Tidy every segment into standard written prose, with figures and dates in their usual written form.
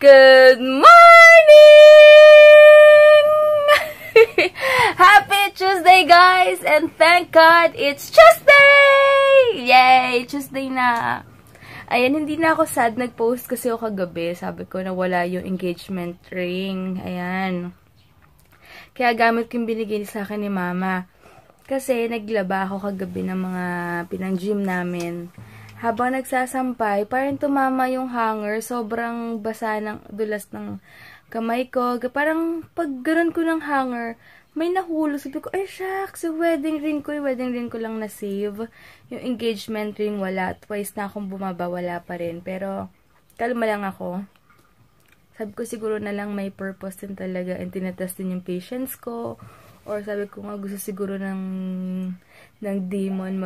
Good morning! Happy Tuesday, guys! And thank God, it's Tuesday! Yay! Tuesday na. Ayan, hindi na ako sad. Nag-post kasi ako kagabi. Sabi ko na wala yung engagement ring. Ayan. Kaya gamit ko yung binigay sa akin ni Mama. Kasi naglaba ako kagabi ng mga pinang-gym namin. Habang nagsasampay, parang tumama yung hanger. Sobrang basa ng dulas ng kamay ko. Parang pag ganun ko ng hanger, may nahulog. Sabi ko, ay shucks, yung wedding ring ko lang na-save. Yung engagement ring, wala. Twice na akong bumaba, wala pa rin. Pero, kalma lang ako. Sabi ko, siguro na lang may purpose din talaga. And tinatest din yung patience ko. Or sabi ko nga, gusto siguro ng demon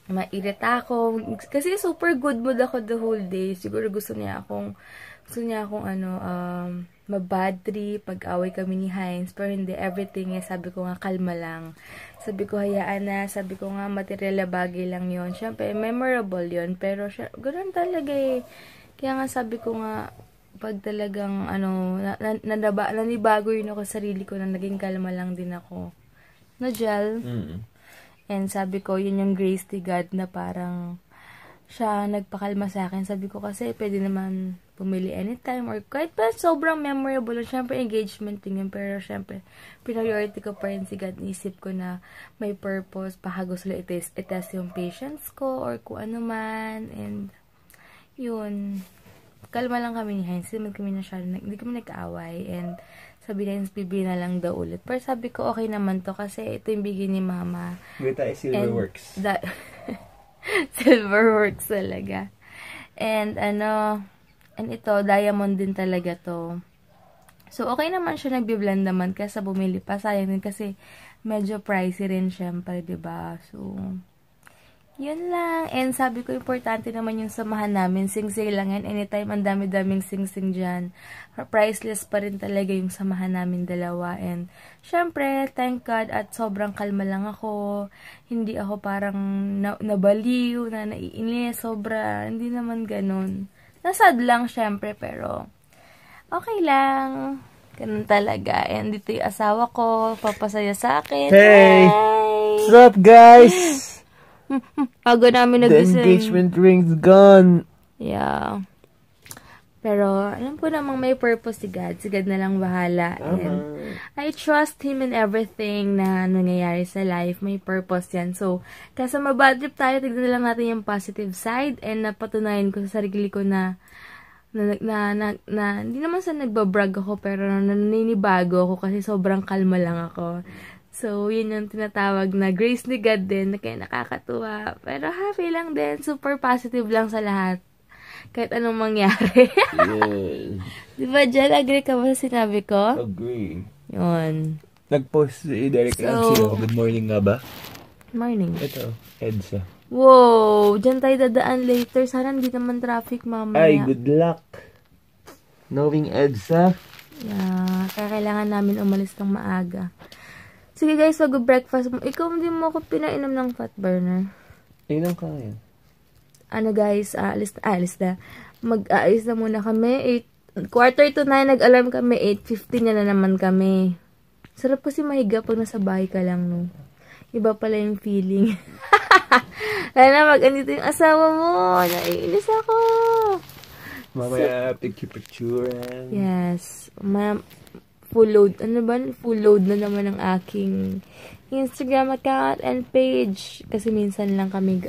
mairita ako. Kasi super good mood ako the whole day. Siguro gusto niya akong mabad trip, pag-away kami ni Heinz. Pero hindi, everything sabi ko nga, kalma lang. Sabi ko, hayaan na. Sabi ko nga, material na bagay lang yon. Siyempre, memorable yon. Pero, ganoon talaga eh. Kaya nga sabi ko nga, pag talagang, nanibago yun ako sa sarili ko na naging kalma lang din ako. No, Jel? And sabi ko, yun yung grace ni God na parang siya nagpakalma sa akin. Sabi ko kasi, pwede naman pumili anytime or kahit pa sobrang memorable. Siyempre, engagement din yun. Pero siyempre, priority ko pa rin si God. Isip ko na may purpose. Baka gusto lang itest yung patience ko or kung ano man. And, yun. Kalma lang kami ni Heinz. Hindi kami nag-aaway. And, sabi na Heinz, bibili na lang daw ulit. Pero sabi ko, okay naman to kasi ito yung bigay ni Mama. Wait, Silverworks. Silverworks talaga. And ito, diamond din talaga to. So, okay naman siya nagbi-blend naman kasi bumili pa. Sayang din kasi medyo pricey rin syempre, diba? So, yun lang. And sabi ko, importante naman yung samahan namin. Sing-sing lang yan. Anytime, ang dami-daming sing-sing dyan. Priceless pa rin talaga yung samahan namin dalawa. And, syempre, thank God, at sobrang kalma lang ako. Hindi ako parang nabaliw, na naiinis, sobra. Hindi naman ganun. Nasad lang, syempre, pero okay lang. Ganun talaga. And dito yung asawa ko, papasaya sa akin. Hey! Hi! What's up, guys? Bago namin nagising. The engagement ring's gone. Yeah. Pero, alam ko namang may purpose si God. Si God na lang bahala. And I trust Him in everything na nangyayari sa life. May purpose yan. So, kasi mabad trip tayo, tignan lang natin yung positive side. And napatunayan ko sa sarili ko na hindi naman sa nagbabrag ako, pero naninibago ako kasi sobrang kalma lang ako. So, yun yung tinatawag na grace ni God din, na kaya nakakatuwa. Pero happy lang din, super positive lang sa lahat. Kahit anong mangyari. Yes. Diba, Jel, agree ka ba sa sinabi ko? Agree. Yun. Nag-post si Derek Ramsey. Good morning nga ba? Morning. Ito, EDSA. Wow, dyan tayo dadaan later. Sana hindi naman traffic mamaya. Ay, good luck. Knowing EDSA. Yeah, kaya kailangan namin umalis ng maaga. Sige guys, mag-breakfast mo. Ikaw hindi mo ako pinainom ng fat burner. Inom ka ngayon. Ano guys, alis na. Mag-aayos na muna kami. 8:45 nag-alarm kami. 8:50 na naman kami. Sarap kasi mahiga pag nasa bahay ka lang, no? Iba pala yung feeling. Kaya na mag-andito yung asawa mo. Naiinis ako. Mamaya, picture. Yes. Full load. Full load na naman ang aking Instagram account and page. Kasi minsan lang kami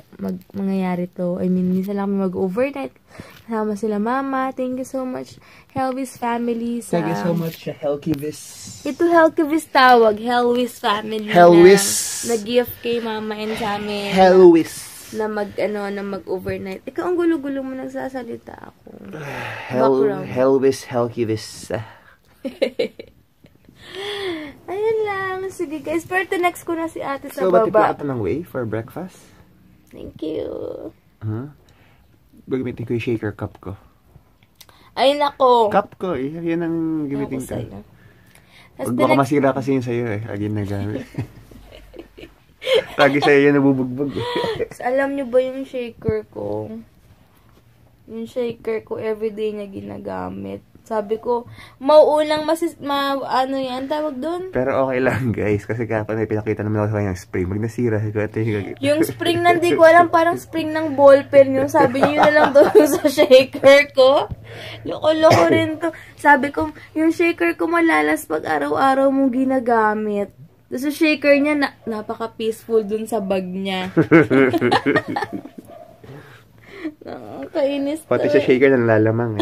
mangyayari to. Minsan lang kami mag-overnight. Kasama sila Mama. Thank you so much, Helvis family. Thank you so much, Helkivis. Ito Helkivis tawag. Helvis family. Helvis. Nag-gift kay Mama and sa amin. Helvis. Na mag-overnight. Ikaw, ang gulo-gulo mo nagsasalita ako. Helvis, Helkivis. Ayun lang. Sige guys. Pero next ko na si ate sa so, baba. So, ba't ng way for breakfast? Thank you. Gagamitin ko yung shaker cup ko. Ay, nako. Cup ko eh. Yan ang gamitin ko. Huwag baka masira kasi yun sa'yo eh. Lagi na gamit. Lagi sa'yo yan nabubugbog. Alam niyo ba yung shaker ko? Yung shaker ko, everyday niya ginagamit. Sabi ko, mauulang ano yan, tawag doon? Pero okay lang, guys. Kasi kapag may pinakita naman ako sa kanyang spring, nasira. Yung spring na, hindi ko alam, parang spring ng ballpen yun. Sabi niyo na lang doon sa shaker ko. Loko-loko rin to. Sabi ko, yung shaker ko malalas pag araw-araw mong ginagamit. Tapos yung shaker niya, napaka-peaceful dun sa bag niya. Nakakainis to. Pati sa shaker na nalalamang.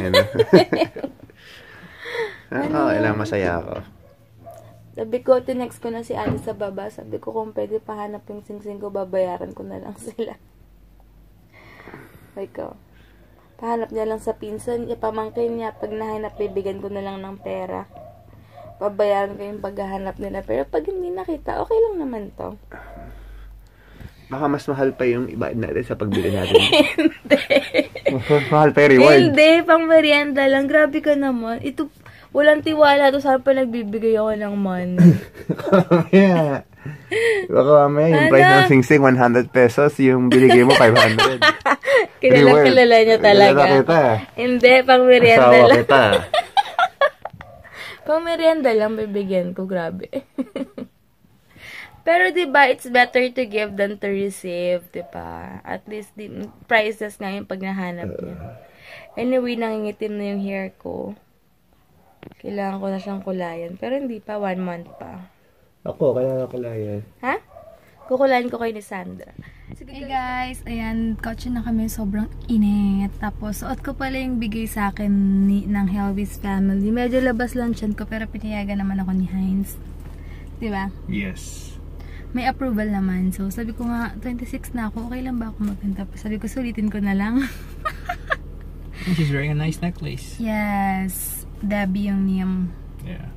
Ilang masaya ako. Sabi ko, tinext ko na si Alice sa baba. Sabi ko, kung pwede pahanap yung sing-sing ko, babayaran ko na lang sila. Sabi ko, pahanap niya lang sa pinsan, pamangkin niya. Pag nahanap, bibigyan ko na lang ng pera. Babayaran ko yung paghahanap nila. Pero pag hindi nakita, okay lang naman to. Baka mas mahal pa yung iba natin sa pagbili natin. Hindi. Mahal pa yung reward. Hindi, pang merienda lang. Grabe ka naman. Ito, walang tiwala to. Saan pa nagbibigay ako ng money? Yeah. Baka mamaya yung price ng sing-sing 100 pesos, yung binigay mo 500. Kilala niya talaga. Kilala kita. Hindi, pang merienda Asawa lang. kita. Pang merienda lang bibigyan ko. Grabe. Pero diba, it's better to give than to receive, diba? At least, priceless nga yung pag nahanap niya. Anyway, nangingitim na yung hair ko. Kailangan ko na siyang kulayan. Pero hindi pa, 1 month pa. Ako, kailangan kulayan. Ha? Kukulayan ko kayo ni Sandra. Sige, hey guys, ayan, kotse na kami, sobrang init. Tapos, suot ko pala yung bigay sa akin ng Helvis family. Medyo labas lang tiyan ko, pero pinayagan naman ako ni Heinz. Diba? Yes. May approval naman. So, sabi ko nga, 26 na ako. Okay lang ba ako magpinta? Sabi ko, sulitin ko na lang. She's wearing a nice necklace. Yes. Debbie yung name. Yeah.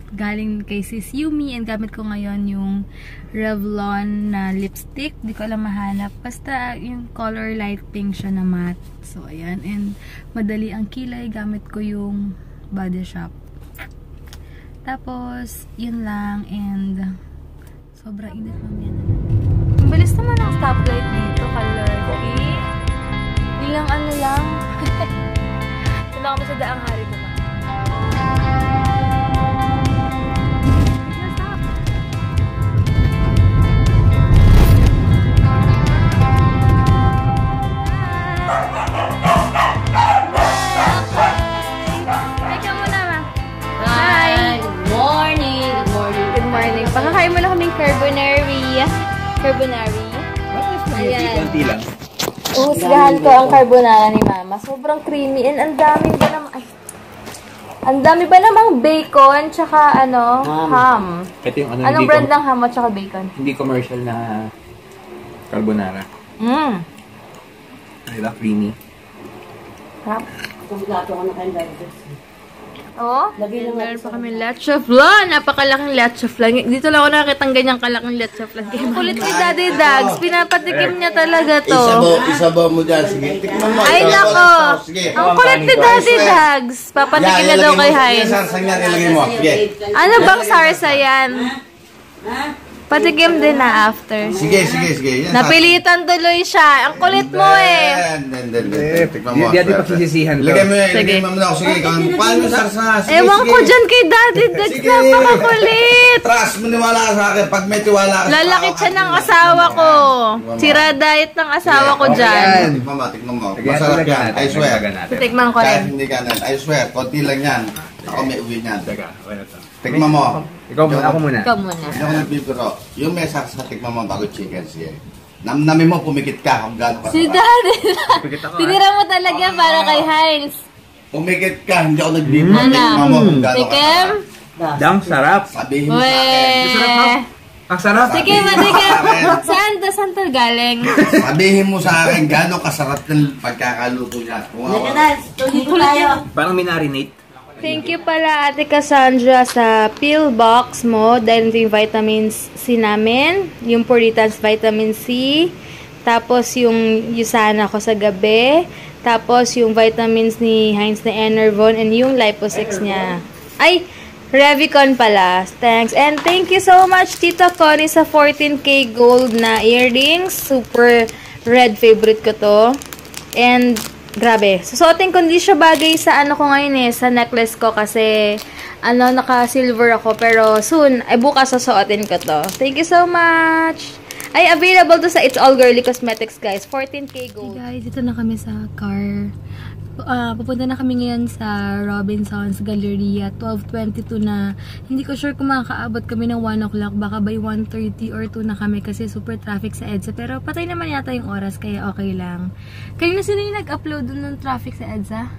Galing kay Sis Yumi. And gamit ko ngayon yung Revlon na lipstick. Di ko alam mahanap. Basta yung color light pink siya na matte. So, ayan. And madali ang kilay. Gamit ko yung Body Shop. Tapos, yun lang. And sobrang init mamaya na lang. Ang bilis naman ang stoplight dito, color. Okay? Ilang ano lang. Tuna kami sa daang hari ko ba? Stop. Hi ka muna, ma. Hi. Good morning. Good morning. Good morning. Pakakain mo lang kaming carbonari. Carbonari. Ayan. Konti lang. Uhusgahan ko ang carbonara ni Mama. Sobrang creamy. And ang dami ba naman... Ay. Ang dami ba namang bacon tsaka ano? Ham. Ito yung ano, Anong brand ng ham at tsaka bacon? Hindi commercial na carbonara. Diba? Creamy. Harap. Kumato ko na kayo dahil. Oo. Meron pa kami leche flan. Napakalaking leche flan. Dito lang ako nakakita ng ganyang kalaking leche flan. Kulit ni Daddy Dags. Pinapatikim niya talaga to. Isabaw mo dyan. Sige, tikman mo. Ay, nako. Ang kulit ni Daddy Dags. Papatikim na daw kay Heinz. Sarsang yan, ilagay mo. Sige. Ano bang sarsa yan? Patikim din na after. Sige. Yan, Napilitan tuloy siya. Ang kulit mo eh. Tikman mo. Hindi natin pagsisisihan to. Ilagay mo yan. Sige. Ilagay mo na ako. Sige. Paano sarsa? Sige, Ewan ko sige. dyan kay Daddy Dags. Sige. Napakakulit. Trust, maniwala ka sa akin. Pag may tiwala ka sa Lalakit siya ng asawa ko. Sira diet ng asawa ko dyan. Tikman mo. Masarap yan. I swear. Titikman ko Kahit rin. hindi ka nan. I swear. Konti lang yan. Ako may uwi niyan. Teka, wala to. Tikman mo. Ikaw muna, ako muna. Ikaw muna. Hindi ako nagbibiro. Yung may sarsa, tikman mo bago chicken. Sige. Namnamin mo, pumikit ka kung gaano ka. Si Daddy Dags. Tinira mo talaga para kay Heinz. Pumikit ka, hindi ako nagbibiro. Ano? Tikman mo kung gaano ka. Tikim? Dang, sarap. Sabihin mo sa akin. Weh. Ang sarap. Tikim, tikim. Saan to galing? Sabihin mo sa akin gaano kasarap ng pagkakaluto niya. Kung ako, Parang minarinate. Thank you pala Ate Cassandra sa pill box mo dahil ito yung vitamins C namin, yung Puritan's vitamin C, tapos yung Usana ko sa gabi, tapos yung vitamins ni Heinz na Enervon and yung Lipo6 niya. Ay, Revicon pala. Thanks. And thank you so much Tita Connie sa 14K gold na earrings. Super red favorite ko to. And Grabe. Susuotin ko, hindi siya bagay sa ano ko ngayon sa necklace ko kasi naka-silver ako. Pero soon, bukas susuotin ko to. Thank you so much! Ay, available to sa It's All Girly Cosmetics, guys. 14K gold. Hey guys, ito na kami sa car. Pupunta na kami ngayon sa Robinsons Galleria. 12:22 na. Hindi ko sure kung makakaabot kami ng 1 o'clock. Baka by 1:30 or 2 na kami kasi super traffic sa EDSA. Pero patay naman yata yung oras kaya okay lang. Kayo na sino yung nag-upload dun ng traffic sa EDSA?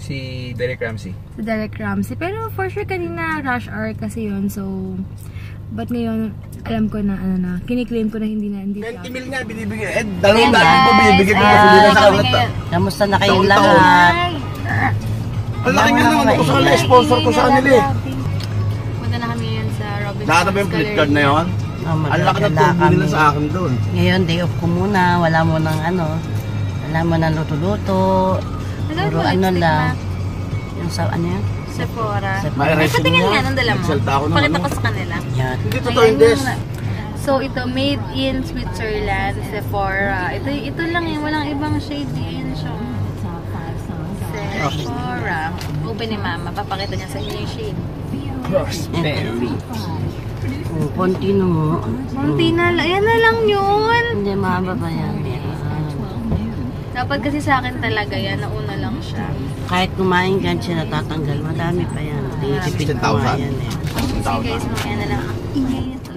Si Derek Ramsey. Sa Derek Ramsey. Pero for sure kanina rush hour kasi yun. So, but ngayon, alam ko na, kiniklaim ko na hindi traffic. 20 mil nga binibigyan. Dalawang daan po binibigyan ko kasi hindi na sa alat. Kamusta na kayong lahat? Ang laki nga naman ako sa kanila, sponsor ko sa kanila eh. Punta na kami ngayon sa Robinsons Nakata ba yung flip card na yun? Ang laki na tubo nila sa akin doon. Ngayon, day off ko muna. Wala mo nang luto-luto. Puro lang. Yung sa ano yan? Sephora. May Ay, resin patingin niya. nga, nung dala mo. Nagsalta ako ng Pakita ano. ko sa kanila. Yan. Hindi totoo yung des. So, ito, made in Switzerland, Sephora. Ito lang walang ibang shade din siya. Sephora. Open ni Mama, papakita niya sa inyo yung shade. Konti no. Konti na lang, ayan na lang yun. Hindi, mahaba pa yan. Dapat kasi sa akin talaga yan, nauna lang siya. Kahit kumain gan siya natatanggal, madami pa yan. Tinitipid ko nga yan eh. Sige guys, mamaya na lang. Ingay na to.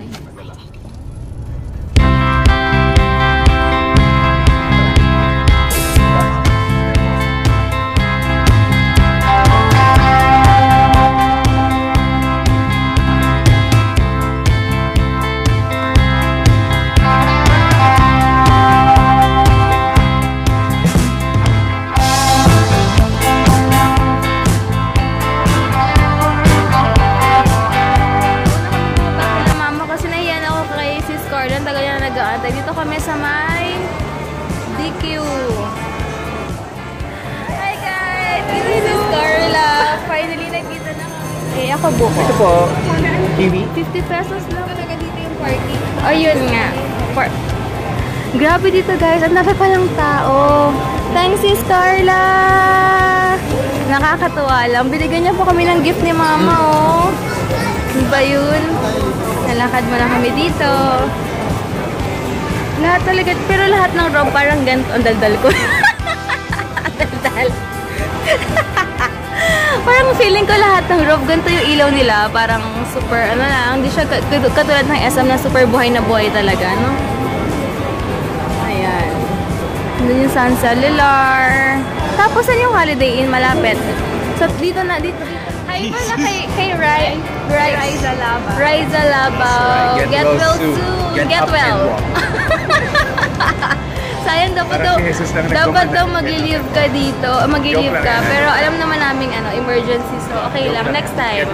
Dito kami sa may DQ. Hi guys! This is Carla. Finally, nagkita na kami. Ako buko. Ito po, TV. 50 pesos lang talaga dito yung parking. Ayun nga. Grabe dito guys. Ang dami palang tao. Thanks sis Carla! Nakakatuwa lang. Binigyan niya po kami ng gift ni Mama oh. Diba yun? Nalakad mo na kami dito. Lahat talaga, pero lahat ng robe parang ganito ang daldal ko. Daldal. Parang feeling ko lahat ng robe, ganito yung ilaw nila. Parang super, hindi siya katulad ng SM na super buhay na buhay talaga, no? Ayan. Doon yung San Cellular. Tapos, saan yung Holiday Inn malapit? So, dito. Hi pala kay Riza Laba. Riza Laba. Get well soon. Get well. Sayang dapat daw mag-leave ka dito. Mag-leave ka. Pero alam naman namin emergency. So okay lang. Next time.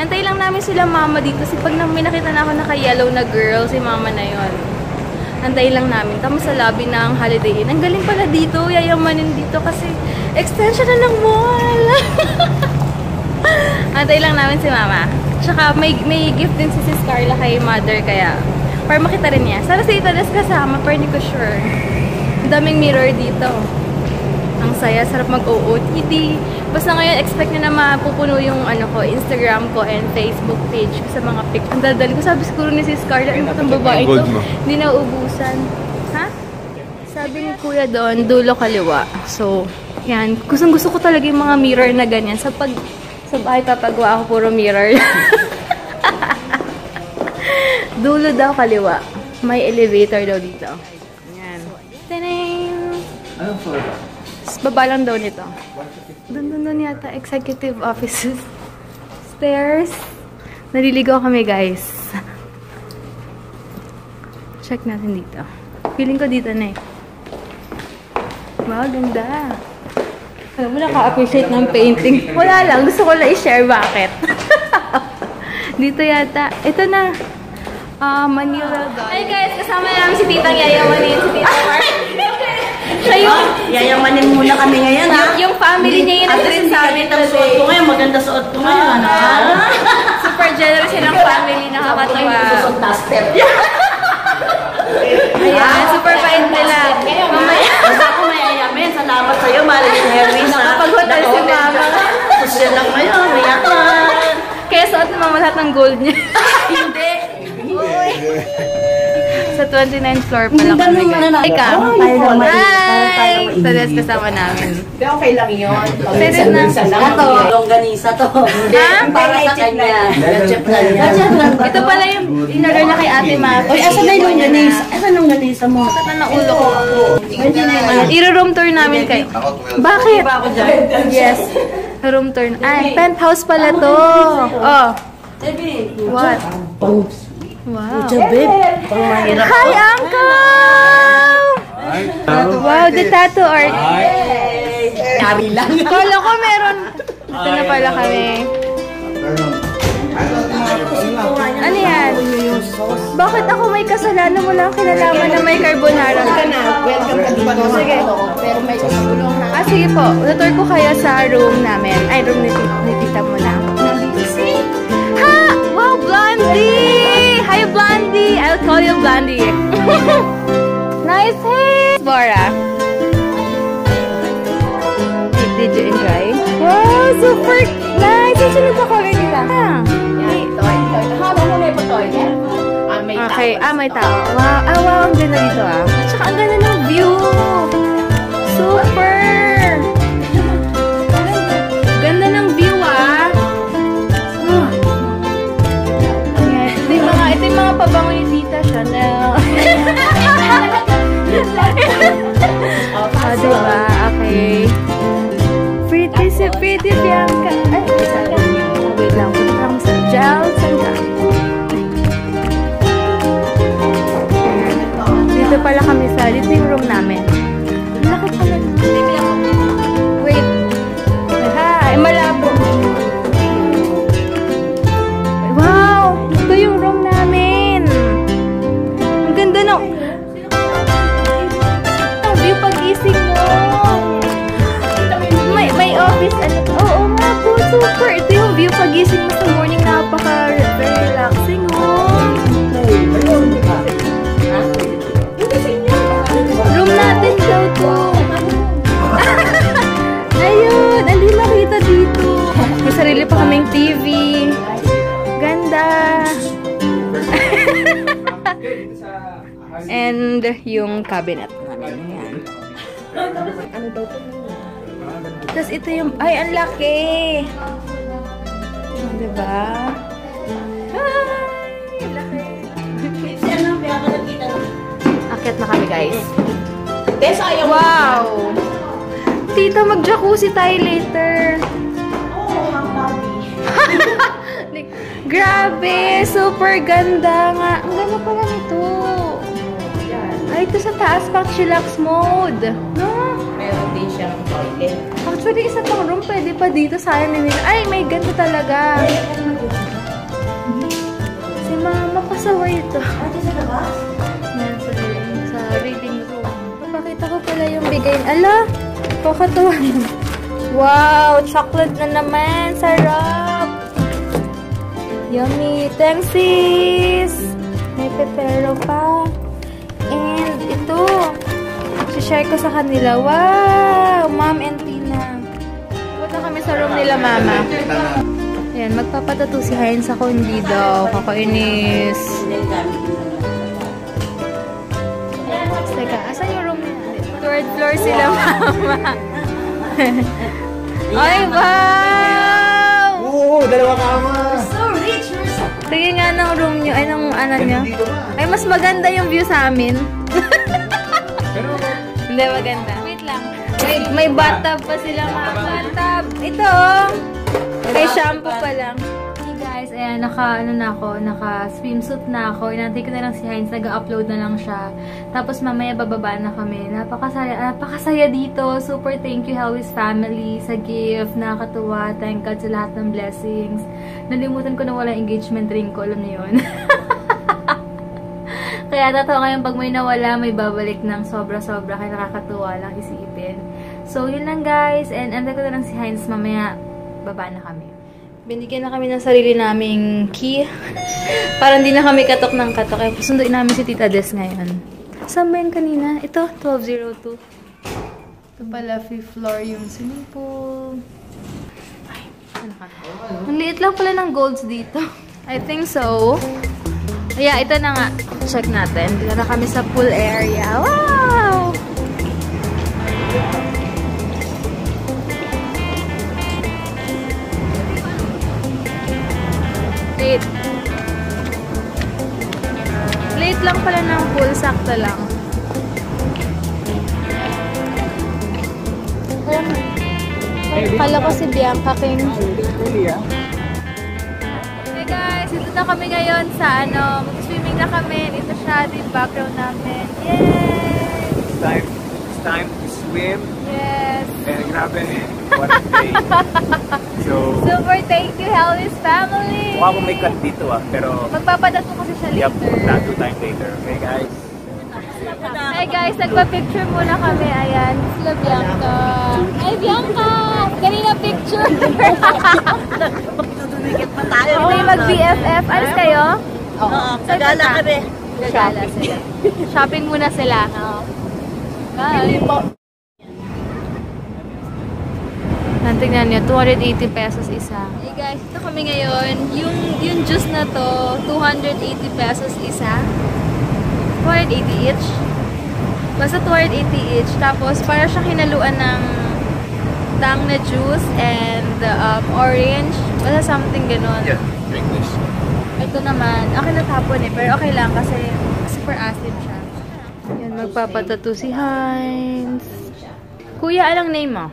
Antay lang namin sila Mama dito. Kasi pag may nakita na ako naka-yellow na girl, si Mama na yon. Antay lang namin. Tama sa lobby ng Holiday Inn. Ang galing pala dito. Yayamanin dito kasi extension na ng mall. Antay lang namin si Mama. Tsaka may gift din si Sis Carla kay Mother kaya para makita rin niya. Sana si Italas kasama pero hindi ko sure. Ang daming mirror dito. Ang saya. Sarap mag-OOTD. Basta ngayon expect niya na mapupuno yung Instagram ko and Facebook page ko sa mga pic. Ang daldal ko. Sabi siguro ni Sis Carla yung itong babae ito. Hindi na uubusan. Ha? Sabi ni Kuya doon, dulo kaliwa. So, yan. Gusto ko talaga yung mga mirror na ganyan. Sa bahay papagawa ako puro mirror. Dulo daw kaliwa. May elevator daw dito. Ayan. Taning! Anong floor? Baba lang daw nito. Doon yata. Executive offices. Stairs. Naliligaw kami guys. Check natin dito. Feeling ko dito na eh. Wow, ganda. Alam mo, naka-appreciate ng painting. Wala lang. Gusto ko lang i-share bakit. Dito yata. Ito na. Manila. Hi guys, kasama namin si Titang Yayamanin. Si Tita Mark. Siya yung... Yayamanin muna kami ngayon ha. Yung family niya yung nagsasabi sa amin today. Suot ko ngayon, maganda suot ko ngayon. Super generous silang family. Nakakatuwa. Ayan, super bait nila. Mamaya. Basta ako may ayamin. Salamat sa Maria Hermes. Nakapag-hotel si mama. Social lang ngayon, mayaman. Kaya suot ni mama lahat ng gold niya. Hindi. Sa 29th floor pala kami guys. Ikaw? Hi! So, that's kasama namin. Okay lang yun. Pwede na. Ito, longganisa to. Ha? Para sa kanya. Gadget lang yan. Ito pala yung in-order na kay Ate Mapi. Uy, asan na yung longganisa? Asan yung longganisa mo? Sakit na ulo ko. I-room tour namin kayo. Bakit? Yes. Room tour. Ay, penthouse pala to. Oh. What? Wow. Hi, Uncle! Wow, the tattoo art. Yari lang. Kala ko meron. Ito na pala kami. Ano yan? Bakit ako may kasalanan? Wala akong kinalaman na may carbonara. Welcome ka dito. Sige. Pero may susulong ha. Sige po. Tutur ko kayo sa room namin. Ay, room ni tita mo na. Ha! Wow, Blondie! Hi, Blondie! I'll call you Blondie. Nice hair! Bora. Did you enjoy? Wow, super nice! Ang sunod na color nila. Haba mo na yung toilet. May Okay, may tao. Wow, wow, ang ganda dito ah. At saka ang ganda ng view. Super! Ganda ng view ah. Ito yung mga pabango ni Tita Chanel. Diba? Okay. Pretty si Pretty Bianca. Ay, wait lang. Wait lang. Sanjal. Dito pala kami dito yung room namin. Laki pala. Wait. Ay, malabo. Wow! Ito yung room namin. Ang ganda ng view pag-ising mo. May office. Oo nga po. Super. Ito yung view pag-ising mo sa morning. Napaka-relaxing. Room natin daw to. Ayun. Hindi makita dito. May sarili pa kaming TV. Ganda. And yung cabinet namin. Yan. Ano daw ito? Tapos ito yung... Ay, ang laki! Diba? Ay, laki. Akit na kami, guys. Wow! Tita, mag-jacuzzi tayo later. Grabe! Super ganda nga. Ang ganda pala nito. Ay, ito sa taas pang chillax mode. No? Meron din siyang toilet. Actually, isa pang room. Pwede pa dito. Sayang nila. Ay, may ganda talaga. Si Mama, pasaway ito. Yan, sa reading room. Papakita ko pala yung bigay. Ala! Kakatuwa. Wow! Chocolate na naman. Sarap! Yummy! Thanks, sis! May pepero pa. And ito, share ko sa kanila. Wow! Mom and Tina. Punta kami sa room nila, Mama. Ayan, magpapatato si Heinz ako. Hindi daw. Kakainis. Teka, asan yung room nila? Third floor sila, Mama. Ay, wow! Oo, dalawa kama. Tingin nga ng room nyo, ay ng ano nyo. Ay, mas maganda yung view sa amin. Hindi, maganda. Wait lang. Wait, may bathtub pa sila, mga bathtub. Ito, may shampoo pa lang. Hey guys, ayan, naka-swimsuit na ako. Inantay ko na lang si Heinz, nag-upload na lang siya. Tapos mamaya bababa na kami. Napakasaya dito. Super thank you, Helwis family, sa gift. Nakakatuwa. Thank God sa lahat ng blessings. Nalimutan ko na wala engagement ring ko. Alam niyo yun. Kaya tatawa ngayon pag may nawala, may babalik ng sobra-sobra. Kaya nakakatuwa lang isipin. So, yun lang guys. And antay ko na lang si Heinz. Mamaya, baba na kami. Binigyan na kami ng sarili naming key. Para hindi na kami katok ng katok. Kaya sunduin namin si Tita Des ngayon. Saan ba yan kanina? Ito, 1202. Ito pala, 5th floor yung swimming pool. Ay, ang liit lang pala ng golds dito. I think so. Yeah, ito na nga. Check natin. Dito na kami sa pool area. Wow! Late. Late lang pala ng pool. Sakto lang. Kala ko si Bianca King. Hey guys, dito na kami ngayon sa mag-swimming na kami. Dito siya, yung background namin. Yay! It's time to swim. Yes! Grabe, what a day. So, Super thank you, Helly's family! mukha akong may cut dito pero Magpapadato kasi siya yep, later. tattoo time later. Okay guys? Hey guys, nagpa-picture muna kami. Ayan, sila Bianca. Ay, Bianca! Kanina picture! Ito yung mag-BFF. Alis kayo? Oo, Sagala kami. Gagala sila. Shopping muna sila. Bye! Tingnan niyo, 280 pesos isa. Hey guys, ito kami ngayon. Yung juice na to, 280 pesos isa. 280 each. Basta 280 each. Tapos, para siyang hinaluan ng tang na juice and orange. Basta something ganun. Yeah, drink this. Ito naman, akin natapon pero okay lang kasi super acid siya. Yan, magpapatato si Heinz. Kuya, anong name mo?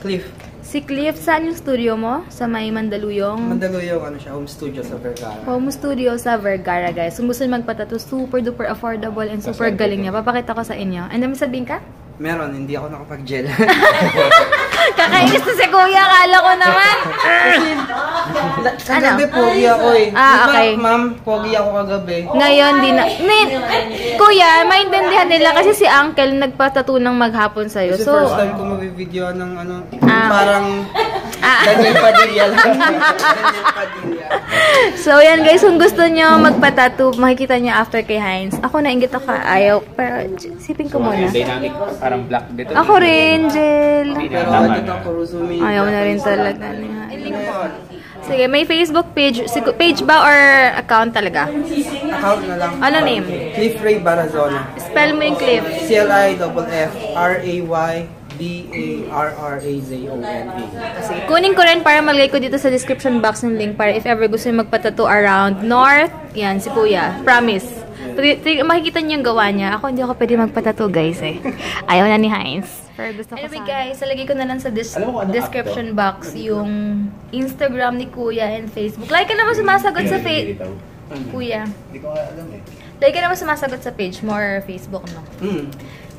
Cliff. Si Cliff, saan yung studio mo? Sa may Mandaluyong? Mandaluyong, home studio sa Vergara. Home studio sa Vergara, guys. Kung gusto nyo magpatato, super duper affordable and super galing niya. Papakita ko sa inyo. Ano may sabihin ka? Meron, hindi ako nakapag-gel. Kakainis na si Kuya, akala ko naman. Kagabi, pogi ako eh. Okay. Ma'am, pogi ako kagabi. Ngayon, di na. Kuya, maintindihan nila kasi si Uncle nagpatato ng maghapon sa'yo. Kasi So, first time ko mabibideo ng parang Daniel Padilla lang. Daniel Padilla. So, yan guys, kung gusto nyo magpatato, makikita nyo after kay Heinz. Ako nainggit ako, ayaw. Pero, sipin ko muna. Dynamic, parang black dito. Ako rin, Jill. Pero ito ako, Ruzumi. Ayaw na rin talaga niya. Sige, may Facebook page. Page ba or account talaga? Account na lang. Ano name? Cliff Ray Barazona. Spell mo yung Cliff. CLIFFRAYBARRAZONA. Sige, kunin ko rin para malagay ko dito sa description box ng link para if ever gusto nyo magpatato around North. Yan, si Kuya. Promise. Makikita niyo yung gawa niya. Ako hindi ako pwede magpatato, guys eh. Ayaw na ni Heinz. Pero gusto ko anyway, guys, salagay ko na lang sa description box yung Instagram ni Kuya and Facebook. Like ka naman sumasagot sa Kuya. Hindi ko alam eh. Like ka naman sumasagot sa page mo or Facebook, no?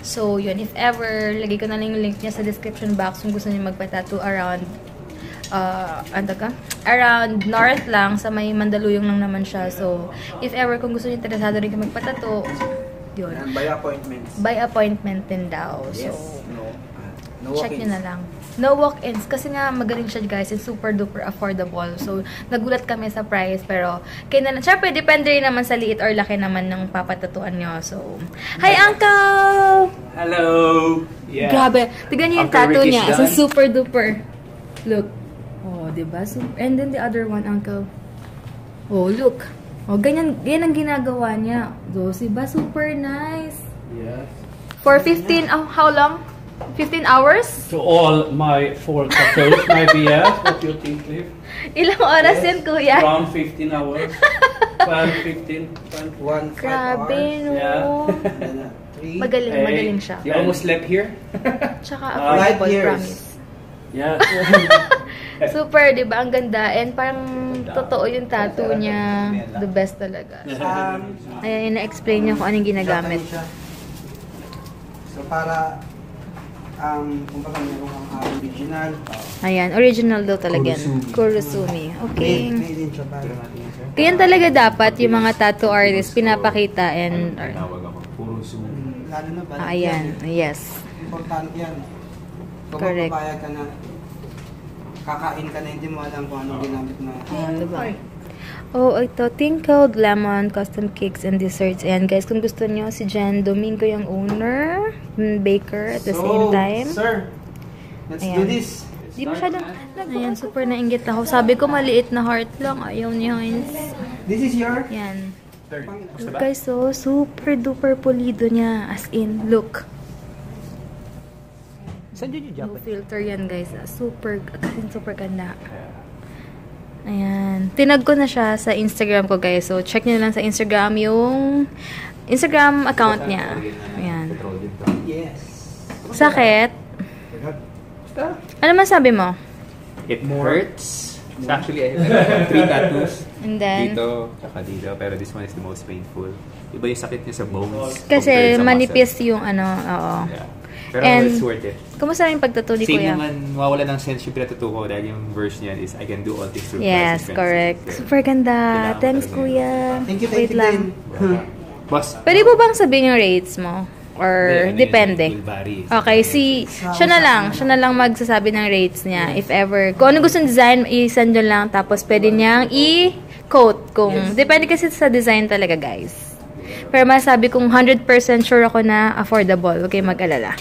So, yun. If ever, lagay ko na lang yung link niya sa description box kung gusto niyo magpatato around around North lang, sa may Mandaluyong lang naman siya. So, if ever, kung gusto niyo interesado rin kayo magpatato, yun. By appointments. By appointment din daw. Yes. So, No check nyo na lang. No walk-ins. Kasi nga, magaling siya, guys. It's super duper affordable. So, nagulat kami sa price. Pero, syempre, depende rin naman sa liit or laki naman ng papatatuan nyo. So, hi, Uncle! Hello! Yeah. Grabe. Tignan niyo yung Uncle tattoo Rick is niya. So, done. super duper. Look. Oh, diba? So, and then the other one, Uncle. Oh, look. Oh, ganyan ang ginagawa niya. So, diba? Super nice. Yes. For 15, how long? 15 hours? To all my 4 tattoos, my BS, what do you think, Cliff? Ilang oras yun, Kuya? Around 15 hours. 12, 15, 1, 5 Grabe, hours. no? Yeah. 3. Magaling siya. You almost slept here? Tsaka Light affordable, years. promise. Yeah. Super, di ba? Ang ganda. And parang totoo yung tattoo niya. The best talaga. Ayan, ina-explain niya kung anong ginagamit. So, para kung baka meron kang original. Ayan, original daw talaga yan. Kurosumi. Okay. Made in Japan. Kaya talaga dapat yung mga tattoo artists pinapakita and... Lalo na ba? ayan, yes. Importante yan. Kung Correct. magpapayag ka na, kakain ka na, hindi mo alam kung anong ginamit na. Ayan, diba? Oh, ito, Tinkled Lemon Custom Cakes and Desserts. Ayan, guys, kung gusto nyo, si Jen Domingo yung owner, baker at the same time. Sir, let's do this. Di masyadong, ayan, super nainggit ako. Sabi ko, maliit na heart lang. Ayaw ni Heinz. This is your... Yan. Look, guys, so, super duper pulido niya. As in, look. Saan yun yung No filter yan, guys. Super, kasi super ganda. Ayan. Tinag ko na siya sa Instagram ko, guys. So, check nyo lang sa Instagram yung Instagram account niya. Ayan. Yes. Sakit? Ano masabi mo? It hurts. So actually, I have 3 tattoos. And then? Dito, tsaka dito. Pero this one is the most painful. Iba yung sakit niya sa bones. Kasi sa manipis muscle. yung ano, oo. Yeah. Pero And, it's worth it. Kumusta rin yung pagtattoo ni Same Kuya? naman, mawala ng sense yung pinatattoo ko dahil yung verse niya is I can do all things through Yes, Christ. correct. Yeah. Super ganda. Thanks, Kuya. Thank you, Wait lang. Boss. Pwede mo bang sabihin yung rates mo? Or depende? Okay, siya na lang magsasabi ng rates niya. If ever, kung ano gusto ng design, i-send nyo lang. Tapos pwede niyang i-quote. Depende kasi sa design talaga, guys. Pero masabi kong 100% sure ako na affordable. Huwag kayong mag-alala.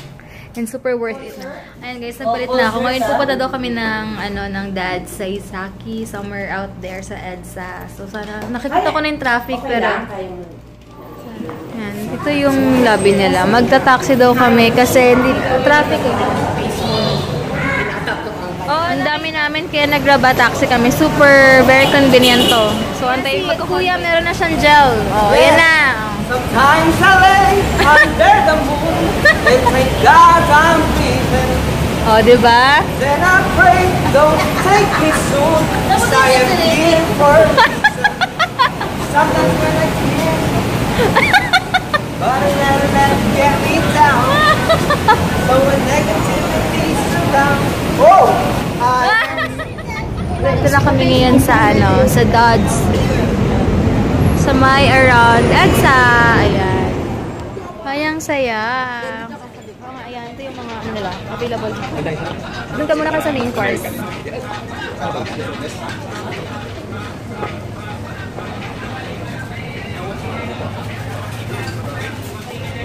And super worth it na. Ayan guys, nagpalit na ako. Ngayon pupunta daw kami ng dad sa Isaki, somewhere out there sa EDSA. So sana, nakikita ko na yung traffic pero... Ayan, ito yung lobby nila. Magta-taxi daw kami kasi hindi traffic eh. Oh, ang dami namin kaya nag-grab taxi kami. Super, very convenient to. So, antayin ko. Kuya, meron na siyang gel. Oh, yan na. Sometimes I lay under the moon and thank God I'm breathing. Oh, diba? Then I pray, don't take me soon, 'cause I am here for a reason. Sometimes when I can't, but I never let it get me down. So when negativity surrounds, oh, Ito na kami ngayon sa sa Dodds. Sa may around EDSA. Ayan. Mayang saya. Ayan, ito yung mga nila, available. Doon ka muna kayo sa main course.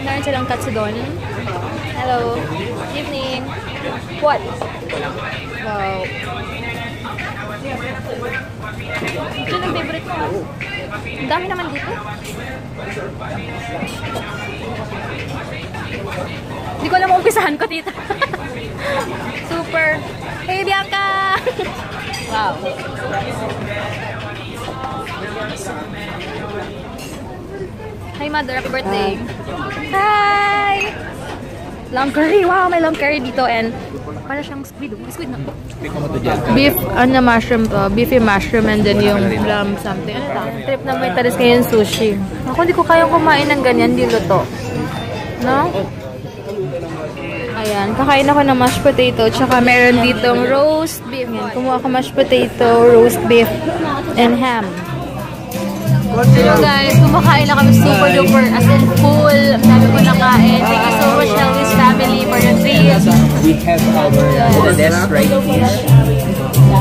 Meron silang katsudon. Hello. Evening. What? Wow. Ito yung favorite ko. Ang dami naman dito. Hindi ko alam kung umpisahan ko dito. Super. Hey, Bianca! Wow. Hi, Mother. Happy birthday. Hi! Lamb curry. Wow, may lamb curry dito. And para siyang squid. Squid na. Beef, mushroom to. Beefy mushroom and then yung lamb something. Ano ito? Trip na may talis ngayon sushi. Ako, hindi ko kayang kumain ng ganyan. Di luto. No? Ayan, kakain ako ng mashed potato. Tsaka meron ditong roast beef. Yan, kumuha ko mashed potato, roast beef, and ham. Hello guys, kumakain na kami super duper as in full. Ang dami ko nakain. Thank you so much Elvis family for the treat. We have our desk right here.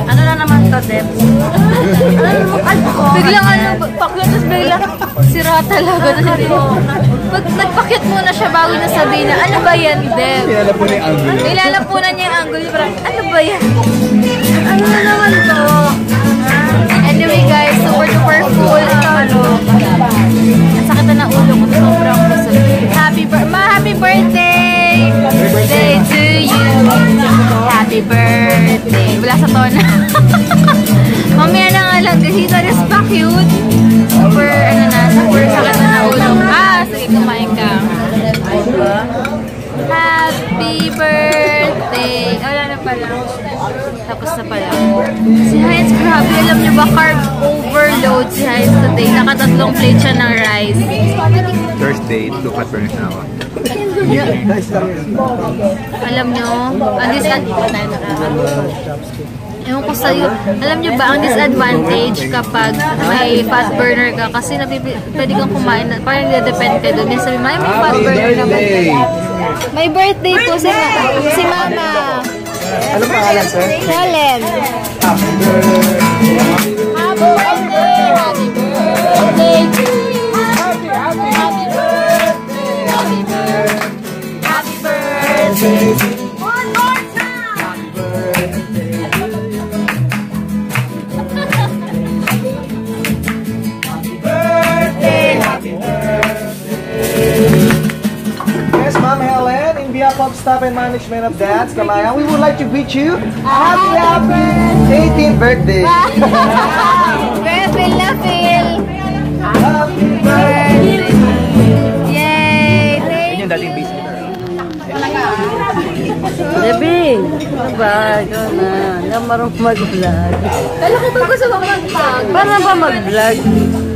Ano na naman to, Deb? Biglang pakyut, tapos biglang sira talaga. Nagpakyut muna siya bago na sabihin na, ano ba yan, Deb? Nilalapunan yung angle. Nilalapunan niya yung angle. Ano ba yan? Ano na naman to? Anyway guys, super duper full. Ang sakit na ulo ko. Sobrang busog. Happy birthday! Birthday to you! Happy birthday! Wala sa tona. Mamaya na nga lang. Dito is pa cute. Super, super sakit na ulo. Sige, kumain ka. Happy birthday! Wala na pala. Tapos na pala. Si Heinz, grabe. Alam niyo ba, carb overload si Heinz today. Nakatatlong plate siya ng rice. Thursday, 2 fat burners na ako. Alam niyo, ewan ko sa'yo, alam niyo ba, ang disadvantage kapag may fat burner ka, kasi pwede kang kumain, parang nade-depend ka doon. May sabi, may fat burner naman. May birthday po si Mama. Ano pangalan, sir? Helen. Happy birthday! Happy birthday. One more time. Happy birthday to you. Happy birthday, happy birthday. Yes, Ma'am Helen, in behalf of staff and management of Dance Kamaya, we would like to greet you happy 18th birthday. Phil na Phil. Happy birthday. Yay! Yun yung dating busy. Debbie, ano ba? Ikaw na. Hindi ako marunong mag-vlog. Kala ko ba gusto mo mag-vlog? Paano ba mag-vlog?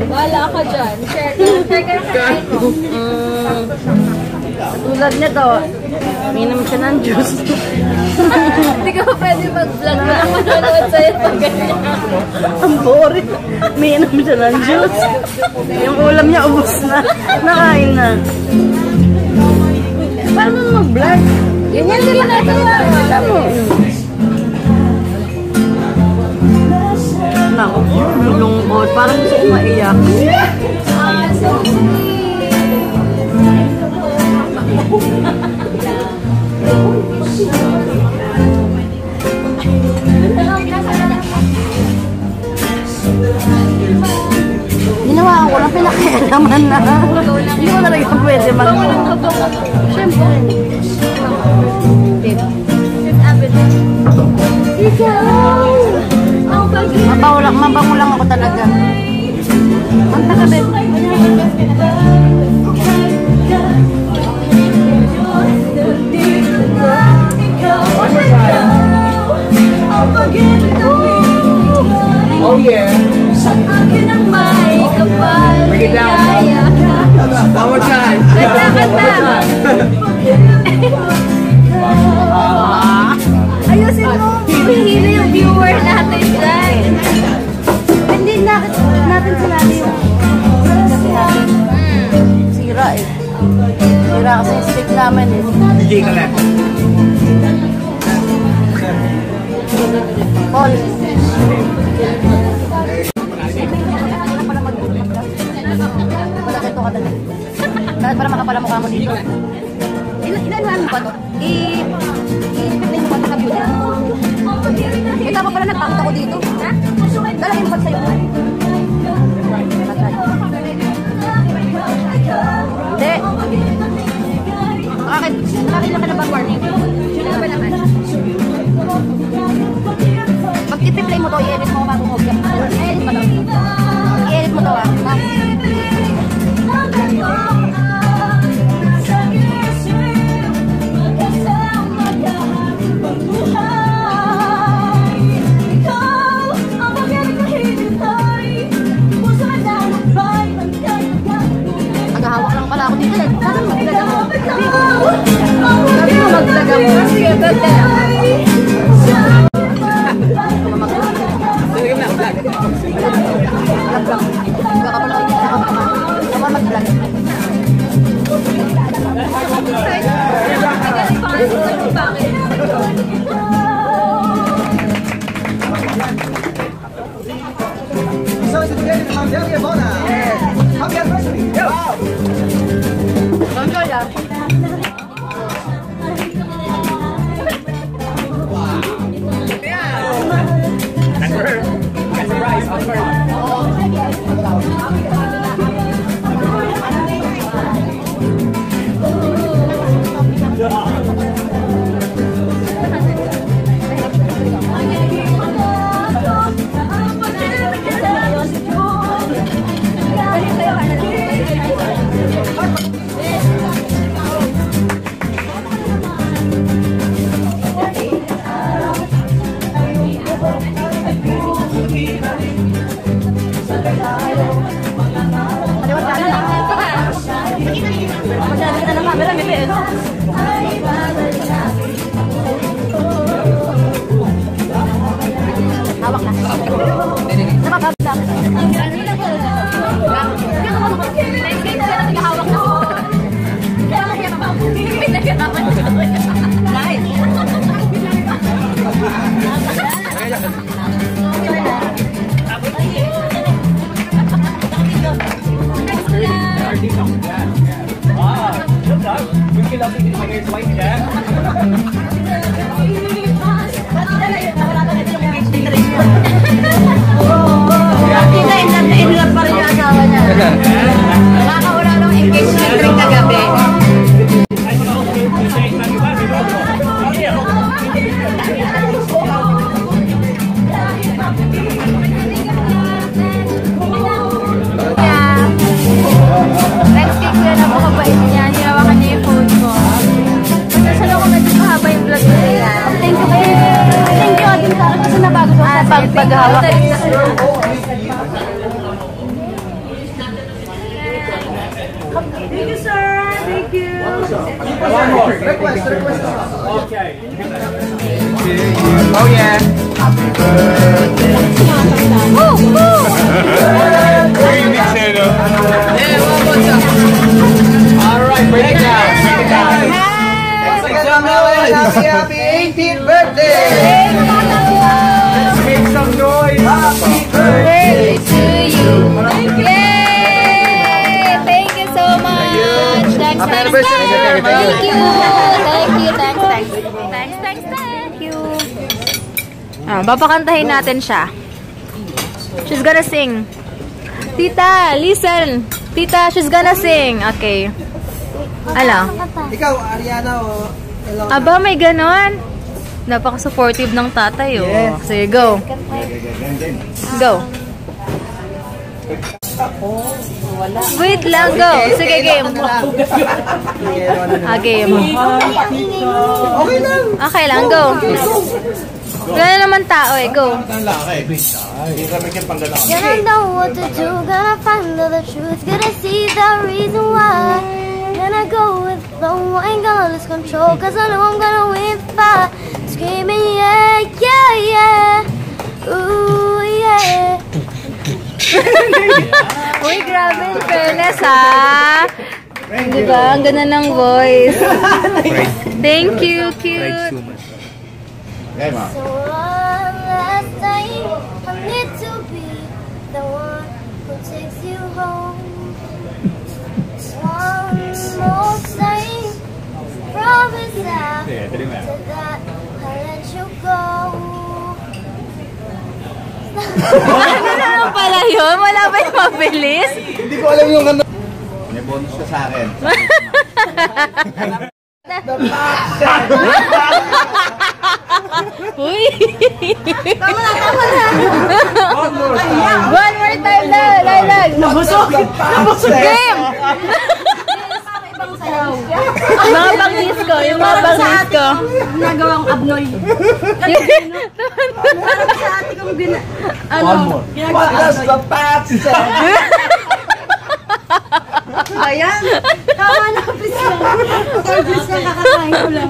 Wala ka dyan. Share ka na kahit mo. Tulad nito, minum siya ng juice. Hindi ka pa pwede mag-vlog na manonood sa'yo pag ganyan. Ang boring. Minum siya ng juice. Yung ulam niya ubos na. Nakain na. Paano mag-vlog? Ganyan din natin lang. Alam mo. Naku, lulungkot. Parang gusto ko maiyak. So sweet. Ginawa ko lang pinakialaman na. Hindi ko talaga pwede Siyempre. Ikaw ang pag-ibig. Mabango lang ako talaga. Ang taga-bed. Oh yeah. Sa akin ang may kapal. Bring it down. One more time. Kanta. Ayusin mo. Hihina yung viewer natin dyan. Hindi natin sinabi yung sira eh. Sira kasi yung stick namin eh. Hindi ka lang. Paul. Bakit para makapala mukha mo dito? Inanuhan mo pa to? I-explain mo pa ito sa beauty. Ito pa pala nagpakita ko dito. Dalagin mo pa sa'yo. Hindi. Nakakailan ka na bang warning? Sino na ba naman? Pag i-play mo to, i-edit mo bago mo. I-edit mo to. I-edit mo to ah. Naghahawak lang pala ako dito. Sana maglaga mo. Sabi mo maglaga mo. Sige, maglaga lang. So it's together with Ma'am Delia Bona. Happy anniversary. Wow. That's a rice. I'll Hawak na. Nakakabit na. Hawak na. Ah, you love me, my hair is white, yeah? In-love pa rin yung asawa niya. Nakakaula ng engagement ring kagabi. Next week ko na po kabait niya. Hinawakan niya yung phone ko. Masasalo ko medyo mahaba yung vlog nila yan. Thank you kayo. Thank you din sa akin kasi nabago ko sa paghawak. Thank you, sir. Thank you. One more. Request. Okay. Oh yeah. Alright, break it down. Happy 18th birthday! Let's make some noise. Happy birthday! To you. Yay! Thank you so much. Thanks. Thank you. Papakantahin natin siya. She's gonna sing. Tita, listen. Tita, she's gonna sing. Okay. Ano? Ikaw, Ariana o... Aba, may ganon. Napaka-supportive ng tatay, oh. Yes. Sige, go. Go. Wait lang, go. Sige, game. Game. Okay lang. Okay lang, go. Gano'n naman tao, eh. Go. Gonna know what to do, gonna find the truth, gonna see the reason why. Gonna go with the flow, ain't gonna lose control, cause I know I'm gonna win by screaming, yeah, yeah, yeah. Ooh, yeah. Uy, grabe in fairness, ha? Diba? Ang ganda ng voice. Thank you, cute. So one last time, I need to be the one who takes you home. Just one more time, promise after that I'll let you go. Ano na lang pala yun? Wala ba yung mabilis? Hindi ko alam yung ano. May bonus ka sa akin. Uy! Tama na! One more time na! Lalag! Nabusog! Game! Mga pang-disco! Yung mga pang-disco! Nagawang abnoy. Parang sa ate kong One more. What does the past say? Ayan. Tama na, please lang. Please lang, kakakain ko lang.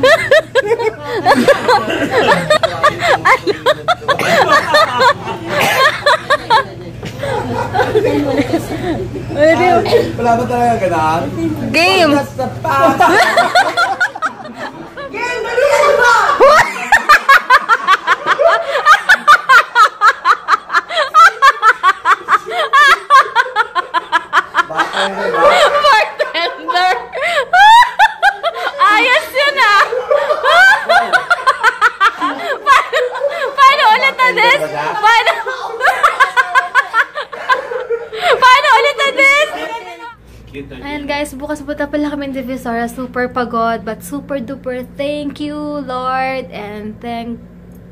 Wala ba talaga ganaan? Game! What does the past say? Game, dali ba? Bartender! Ayos yun, ah! Paano ulit na this? Paano ulit na this? Ayan guys, bukas punta pala kami in Divisoria. Super pagod, but super duper thank you, Lord. And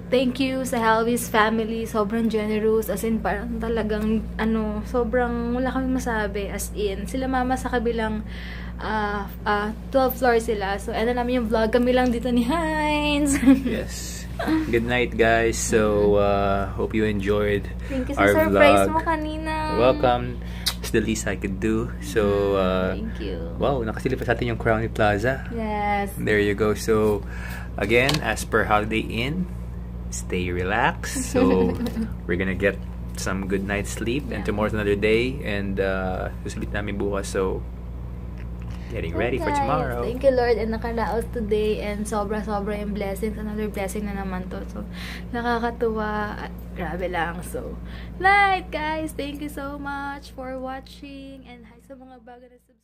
thank you sa Helvis family. Sobrang generous. As in, parang talagang, sobrang wala kami masabi. As in, sila mama sa kabilang 12 floors sila. So, ano namin yung vlog. Kami lang dito ni Heinz. Yes. Good night, guys. So, hope you enjoyed Thank you sa our surprise vlog. mo kanina. Welcome. It's the least I could do. So, thank you. wow, nakasilip pa sa atin yung Crowny Plaza. Yes. There you go. So, again, as per Holiday Inn, stay relaxed. So, we're gonna get some good night's sleep. And tomorrow's another day. And, susulit namin bukas. So, getting ready for tomorrow. Thank you, Lord. And nakalaos today. And sobra yung blessings. Another blessing na naman to. So, nakakatuwa. Grabe lang. So, night, guys. Thank you so much for watching. And hi sa mga bago na subscribe.